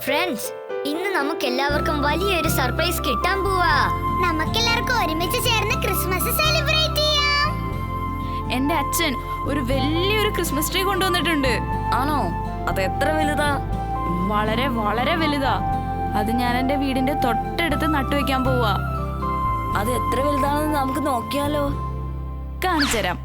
Friends, ഇന്ന് നമുക്ക് എല്ലാവർക്കും വലിയൊരു സർപ്രൈസ് കിട്ടാൻ പോവാ. നമുക്കെല്ലാവർക്കും ഒരുമിച്ച് ചേർന്ന് ക്രിസ്മസ് സെലിബ്രേറ്റ് ചെയ്യാം. എന്റെ അച്ഛൻ ഒരു വലിയൊരു ക്രിസ്മസ് ട്രീ കൊണ്ടുവന്നിട്ടുണ്ട്. ആണോ? അത് എത്ര വലുതാ? വളരെ വളരെ വലുതാ. അത് ഞാൻ എന്റെ വീടിന്റെ തൊട്ടടുത്ത് നട്ടുവെക്കാൻ പോവാ. അത് എത്ര വലുതാണെന്ന് നമുക്ക് നോക്കിയാലോ? കാണിച്ചുതരാം.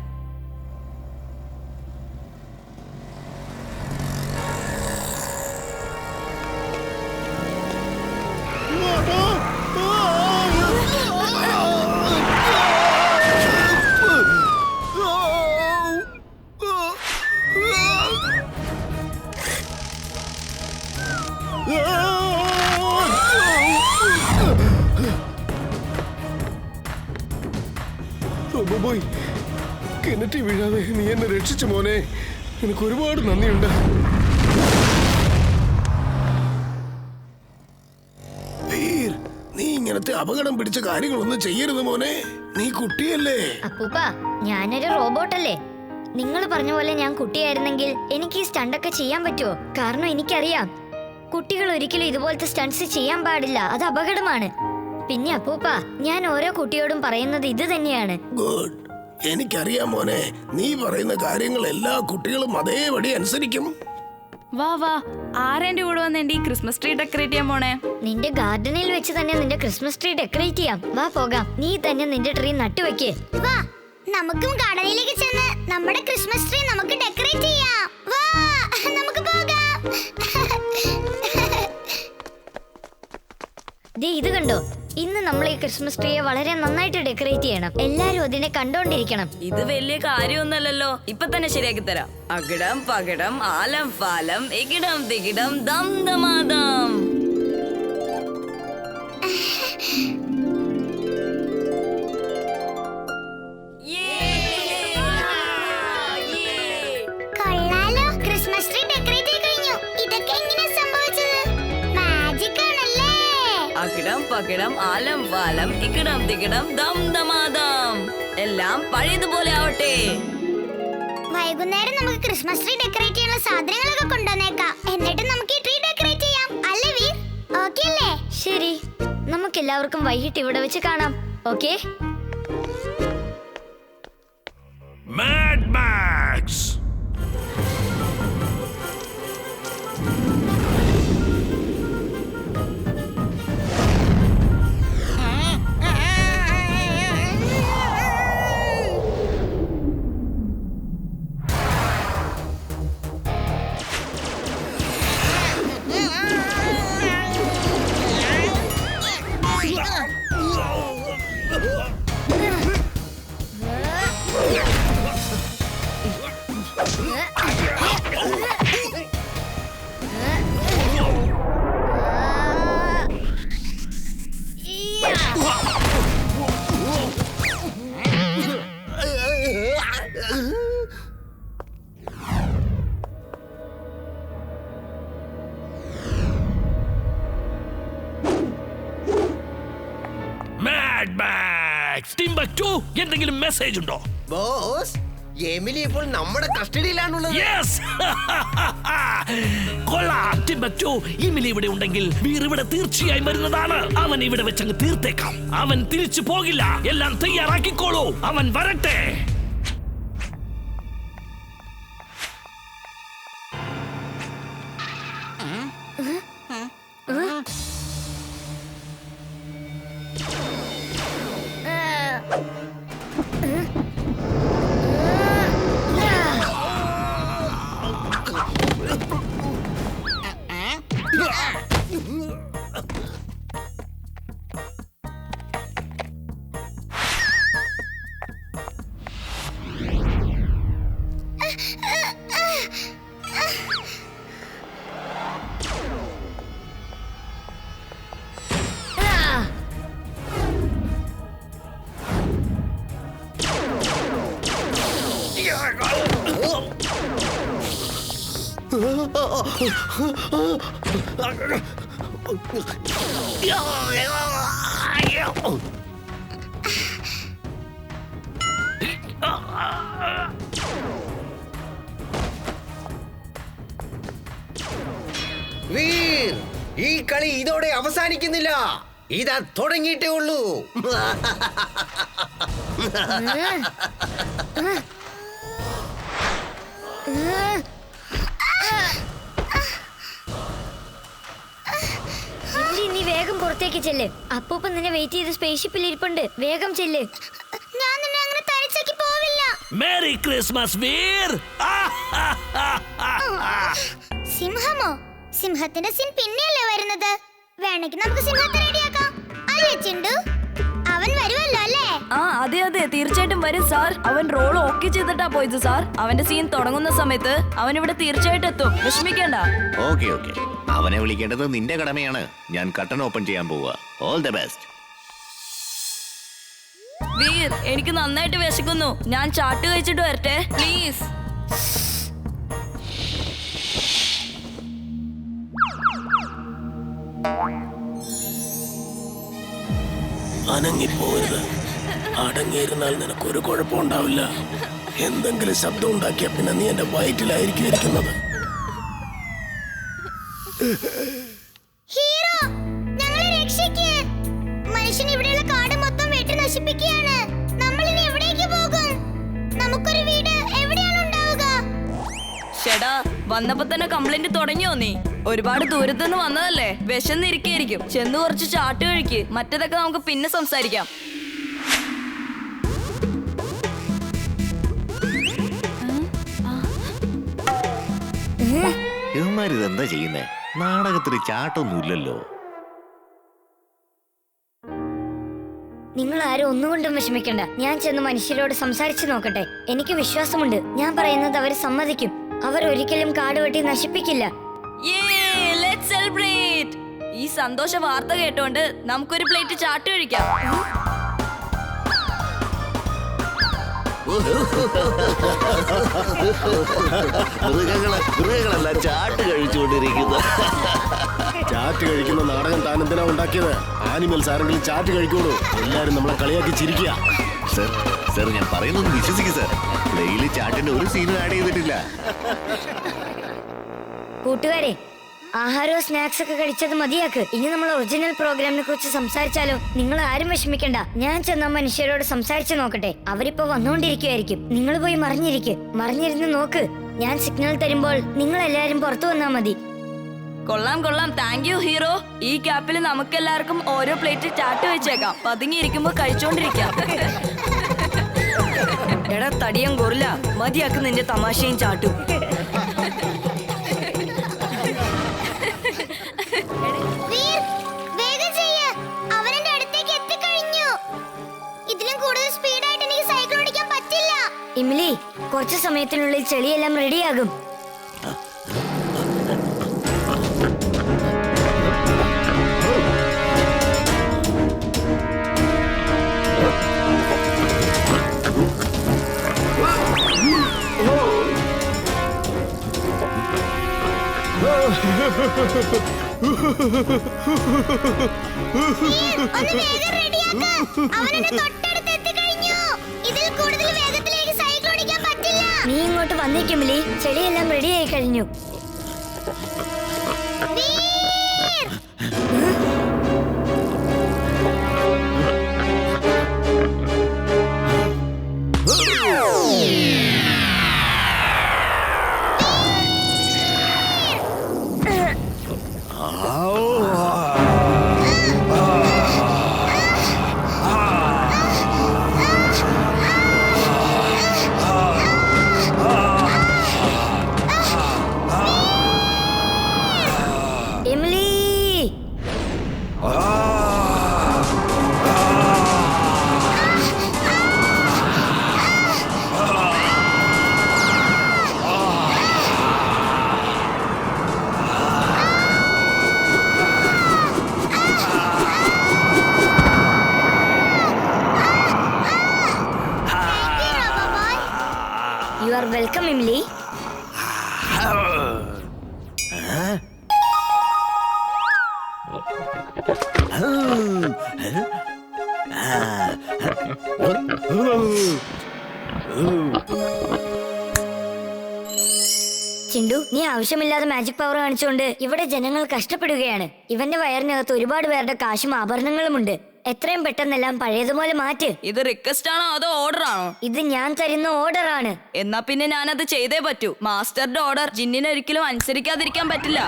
കിണറ്റി വീഴാതെ നീ എന്നെ രക്ഷിച്ചു മോനെ. എനിക്ക് ഒരുപാട് നന്ദിയുണ്ട്. നീ ഇങ്ങനത്തെ അപകടം പിടിച്ച കാര്യങ്ങളൊന്നും ചെയ്യരുത് മോനെ. നീ കുട്ടിയല്ലേ. അപ്പൂപ്പ, ഞാനൊരു റോബോട്ടല്ലേ. നിങ്ങൾ പറഞ്ഞ പോലെ ഞാൻ കുട്ടിയായിരുന്നെങ്കിൽ എനിക്ക് ഈ സ്റ്റണ്ടൊക്കെ ചെയ്യാൻ പറ്റുമോ? കാരണം എനിക്കറിയാം, കുട്ടികൾ ഒരിക്കലും ഇതുപോലത്തെ സ്റ്റണ്ട്സ് ചെയ്യാൻ പാടില്ല. അത് അപകടമാണ്. പിന്നെ അപ്പൂപ്പ, ഞാൻ ഓരോ കുട്ടിയോടും പറയുന്നത് ഇത് തന്നെയാണ്. ഗുഡ്. എനിക്കറിയാം മോനെ, നീ പറയുന്ന കാര്യങ്ങൾ എല്ലാ കുട്ടികളും അതേപടി അനുസരിക്കും. വാ വാ, ആരെന്റെ കൂടെ വന്ന് എന്റെ ഈ ക്രിസ്മസ് ട്രീ ഡെക്കറേറ്റ് ചെയ്യാൻ പോണേ? നിന്റെ ഗാർഡനിൽ വെച്ച് തന്നെ നിന്റെ ക്രിസ്മസ് ട്രീ ഡെക്കറേറ്റ് ചെയ്യാം. വാ പോകാം. നീ തന്നെ നിന്റെ ട്രീ നട്ടുവെക്ക്. വാ, നമുക്കും ഗാർഡനിലേക്ക് ചെന്ന് നമ്മുടെ ക്രിസ്മസ് ട്രീ നമുക്ക് ഡെക്കറേറ്റ് ചെയ്യാം. വാ, നമുക്ക് പോകാം. ദേ ഇത് കണ്ടോ? ഇന്ന് നമ്മൾ ഈ ക്രിസ്മസ് ട്രീയെ വളരെ നന്നായിട്ട് ഡെക്കറേറ്റ് ചെയ്യണം. എല്ലാരും അതിനെ കണ്ടോണ്ടിരിക്കണം. ഇത് വലിയ കാര്യമൊന്നല്ലല്ലോ. ഇപ്പൊ തന്നെ ശരിയാക്കി തരാം. അകിടം പകിടം ആലം ഫാലം എകിടം തികിടം ദം ദമാദം. കൊള്ളാലോ, ക്രിസ്മസ് ട്രീ ഡെക്കറേറ്റ് ചെയ്ത് കഴിഞ്ഞു. ഇതൊക്കെ എങ്ങനെയാ സംഭവിച്ചത്? മാജിക് ആണല്ലേ. അകിടം പകിടം ആലം ഫാലം ഇക്കിടം തികിടം ദം ദമാദം. എല്ലാം പഴയതുപോലെ ആവട്ടെ. വൈകുന്നേരം നമുക്ക് ക്രിസ്മസ് ട്രീ ഡെക്കറേറ്റ് ചെയ്യാനുള്ള സാധനങ്ങളൊക്കെ കൊണ്ടുവന്നേക്കാം. എന്നിട്ട് നമുക്ക് ഈ ട്രീ ഡെക്കറേറ്റ് ചെയ്യാം. അല്ലേ വീർ? ഓക്കേ അല്ലേ? ശരി, നമുക്ക് എല്ലാവർക്കും വൈകിട്ട് ഇവിടെ വെച്ച് കാണാം. Okay? Mad Max! Mad Max! Timbuktu, എന്തെങ്കിലും മെസ്സേജ് ഉണ്ടോ? ബോസ്, എമിലി ഇപ്പോൾ നമ്മുടെ കസ്റ്റഡിയിലാണുള്ളത്. Yes! കൊള്ളാം ടിംബക്ടു. എമിലി ഇവിടെ ഉണ്ടെങ്കിൽ വീർ ഇവിടെ തീർച്ചയായും വരുന്നതാണ്. അവൻ ഇവിടെ വെച്ചങ്ങ് തീർത്തേക്കാം. അവൻ തിരിച്ചു പോകില്ല. എല്ലാം തയ്യാറാക്കിക്കോളൂ. അവൻ വരട്ടെ. വീർ, ഈ കളി ഇതോടെ അവസാനിക്കുന്നില്ല, ഇതാ തുടങ്ങിയിട്ടേ ഉള്ളൂ. നീ വേഗം പുറത്തേക്ക് ചെല്ല്. അപ്പൂപ്പൻ നിന്നെ വെയിറ്റ് ചെയ്ത് സ്പേസ്ഷിപ്പിൽ ഇരിപ്പുണ്ട്. വേഗം ചെല്ല്. ഞാൻ നിന്നെ അങ്ങനെ തനിച്ചാക്കി പോവില്ല. Merry Christmas Veer. സിംഹമോ? സിംഹത്തിന്റെ സീൻ പിന്നെയല്ലേ വരുന്നത്. വേണമെങ്കിൽ നമുക്ക് സിംഹത്തെ റെഡിയാക്കാം. അല്ലേ ചിണ്ടു? അവൻ വരുമല്ലോ അല്ലേ? ആ അതെ അതെ, തീർച്ചയായിട്ടും വരും സാർ. അവൻ റോൾ ഓക്കെ ചെയ്തിട്ടാ പോയത് സാർ. അവന്റെ സീൻ തുടങ്ങുന്ന സമയത്ത് അവൻ ഇവിടെ തീർച്ചയായിട്ടും എത്തും, വിഷമിക്കേണ്ട. ഓക്കെ ഓക്കെ, അവനെ വിളിക്കേണ്ടത് നിന്റെ കടമയാണ്. ഞാൻ കട്ടൺ ഓപ്പൺ ചെയ്യാൻ പോവുക. All the best. വീർ, എനിക്ക് നന്നായിട്ട് വിശക്കുന്നു. ഞാൻ ചാട്ട് കഴിച്ചിട്ട് വരട്ടെ പ്ലീസ്. അനങ്ങിപ്പോരുത്. അടങ്ങിയിരുന്നാൽ നിനക്കൊരു കുഴപ്പമുണ്ടാവില്ല. എന്തെങ്കിലും ശബ്ദം ഉണ്ടാക്കിയ പിന്നെ നീ എന്റെ വയറ്റിലായിരിക്കും ഇരിക്കുന്നത്. ഹീറോ, ഞങ്ങളെ രക്ഷിക്ക്. മനുഷ്യൻ ഇവിടെയുള്ള കാട് മൊത്തം വെട്ടി നശിപ്പിക്കുകയാണ്. നമ്മൾ ഇനി എവിടേക്ക് പോകും? നമുക്കൊരു വീട് എവിടെയാണ് ഉണ്ടാവുക? ചേടാ, വന്നപ്പോ തന്നെ കംപ്ലൈന്റ് തുടങ്ങിയോ നീ? ഒരുപാട് ദൂരത്തുനിന്ന് വന്നതല്ലേ, വിശന്നിരിക്കായിരിക്കും. ചെന്ന് കുറച്ച് ചാട്ട് കഴിക്ക്. മറ്റേതൊക്കെ നമുക്ക് പിന്നെ സംസാരിക്കാം. ഇവന്മാരിതെന്താ ചെയ്യുന്നേ? നാടകത്തിന് ചാട്ടൊന്നുമില്ലല്ലോ. നിങ്ങൾ ആരും ഒന്നുകൊണ്ടും വിഷമിക്കണ്ട. ഞാൻ ചെന്ന് മനുഷ്യരോട് സംസാരിച്ചു നോക്കട്ടെ. എനിക്ക് വിശ്വാസമുണ്ട്, ഞാൻ പറയുന്നത് അവർ സമ്മതിക്കും. അവർ ഒരിക്കലും കാട് വെട്ടി നശിപ്പിക്കില്ല. Let's celebrate. ഈ സന്തോഷ വാർത്ത കേട്ടോണ്ട് നമുക്കൊരു പ്ലേറ്റ് ചാട്ട് കഴിക്കാം. മൃഗങ്ങളെല്ലാം ചാട്ട് കഴിച്ചുകൊണ്ടിരിക്കുന്നു. ചാറ്റ് കഴിക്കുന്ന നാടകം താൻ എന്തിനാ ഉണ്ടാക്കിയത്? ആനിമൽസ് ആരെങ്കിലും ചാറ്റ് കഴിക്കുള്ളൂ. എല്ലാരും നമ്മളെ കളിയാക്കി ചിരിക്കുക. സർ സർ, ഞാൻ പറയുന്നത് വിശ്വസിക്കും സർ. പ്ലേയിൽ ചാട്ടിന്റെ ഒരു സീനും ആഡ് ചെയ്തിട്ടില്ല. കൂട്ടുകാരെ, ആഹാരവും സ്നാക്സ് ഒക്കെ കഴിച്ചത് മതിയാക്ക്. ഇനി നമ്മൾ ഒറിജിനൽ പ്രോഗ്രാമിനെ കുറിച്ച് സംസാരിച്ചാലോ? നിങ്ങൾ ആരും വിഷമിക്കണ്ട. ഞാൻ ചെന്ന മനുഷ്യരോട് സംസാരിച്ചു നോക്കട്ടെ. അവരിപ്പോ വന്നുകൊണ്ടിരിക്കുവായിരിക്കും. നിങ്ങൾ പോയി മറിഞ്ഞിരുന്ന് നോക്ക്. ഞാൻ സിഗ്നൽ തരുമ്പോൾ നിങ്ങൾ എല്ലാരും പുറത്തു വന്നാ മതി. കൊള്ളാം കൊള്ളാം, താങ്ക് യു ഹീറോ. ഈ ക്യാപ്പിൽ നമുക്കെല്ലാവർക്കും ഓരോ പ്ലേറ്റ് ചാട്ട് വെച്ചേക്കാം. പതുങ്ങിയിരിക്കുമ്പോ കഴിച്ചോണ്ടിരിക്കാം. എടാ തടിയം കൊറില്ല, മതിയാക്ക് നിന്റെ തമാശയും ചാട്ടും. വീർ, വേഗം ചെയ്യ്. അവൻ എന്റെ അടുത്തേക്ക് എത്തിക്കഴിഞ്ഞു. ഇതിലും കൂടുതൽ സ്പീഡായിട്ട് എനിക്ക് സൈക്കിൾ ഓടിക്കാൻ പറ്റില്ല. ഇമിലി, കുറച്ചു സമയത്തിനുള്ളിൽ ചെളിയെല്ലാം റെഡിയാകും. ഒന്ന് വേഗം റെഡിയാക്ക്. അവൻ എന്റെ തൊട്ടടുത്ത് എത്തിക്കഴിഞ്ഞു. ഇതിൽ കൂടുതൽ വേഗത്തിലേക്ക് സൈക്കിൾ ഓടിക്കാൻ പറ്റില്ല. നീ ഇങ്ങോട്ട് വന്നേക്കും മിലി. ചെളിയെല്ലാം റെഡിയായി കഴിഞ്ഞു. വീർ, ആവശ്യമില്ലാതെ മാജിക് പവർ കാണിച്ചുകൊണ്ട് ഇവിടെ ജനങ്ങൾ കഷ്ടപ്പെടുകയാണ്. ഇവന്റെ വയറിനകത്ത് ഒരുപാട് പേരുടെ കാശും ആഭരണങ്ങളുമുണ്ട്. എത്രയും പെട്ടെന്നെല്ലാം പഴയതുപോലെ മാറ്റ്. ഇത് റിക്വസ്റ്റ് ആണോ അതോ ഓർഡർ ആണോ? ഇത് ഞാൻ തരുന്ന ഓർഡർ ആണ്. എന്നാ പിന്നെ ഞാനത് ചെയ്തേ പറ്റൂ. മാസ്റ്ററുടെ ഓർഡർ ജിന്നിനെ ഒരിക്കലും അനുസരിക്കാതിരിക്കാൻ പറ്റില്ല.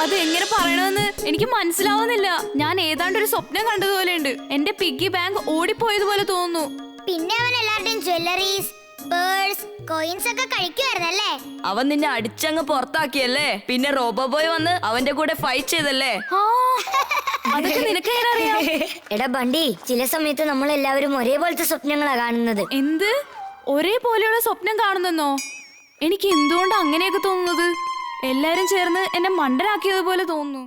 അത് എങ്ങനെ പറയണമെന്ന് എനിക്ക് മനസ്സിലാവുന്നില്ല. ഞാൻ ഏതാണ്ട് ഒരു സ്വപ്നം കണ്ടതുപോലെയുണ്ട്. എന്റെ പിഗ്ഗി ബാങ്ക് ഓടിപ്പോയതുപോലെ തോന്നുന്നു. പിന്നെ അവൻ എല്ലാവരുടെയും ജ്വല്ലറീസ്, പേഴ്സ്, കോയിൻസ് ഒക്കെ കഴിക്കുമായിരുന്നല്ലേ? അവൻ നിന്നെ അടിച്ചങ്ങ് പുറത്താക്കിയല്ലേ? പിന്നെ റോബോബോയ് വന്ന് അവന്റെ കൂടെ ഫൈറ്റ് ചെയ്തല്ലേ? ആ, അതൊക്കെ നിനക്ക് എങ്ങനെ അറിയാം? എടാ ബണ്ടി, ചില സമയത്ത് നമ്മൾ എല്ലാവരും ഒരേപോലത്തെ സ്വപ്നങ്ങളാ കാണുന്നത്. എന്ത് ഒരേപോലെയുള്ള സ്വപ്നം കാണുന്നെന്നോ? എനിക്ക് എന്തുകൊണ്ട് അങ്ങനെയൊക്കെ തോന്നുന്നത്? എല്ലാരും ചേർന്ന് എന്നെ മണ്ടനാക്കിയതുപോലെ തോന്നുന്നു.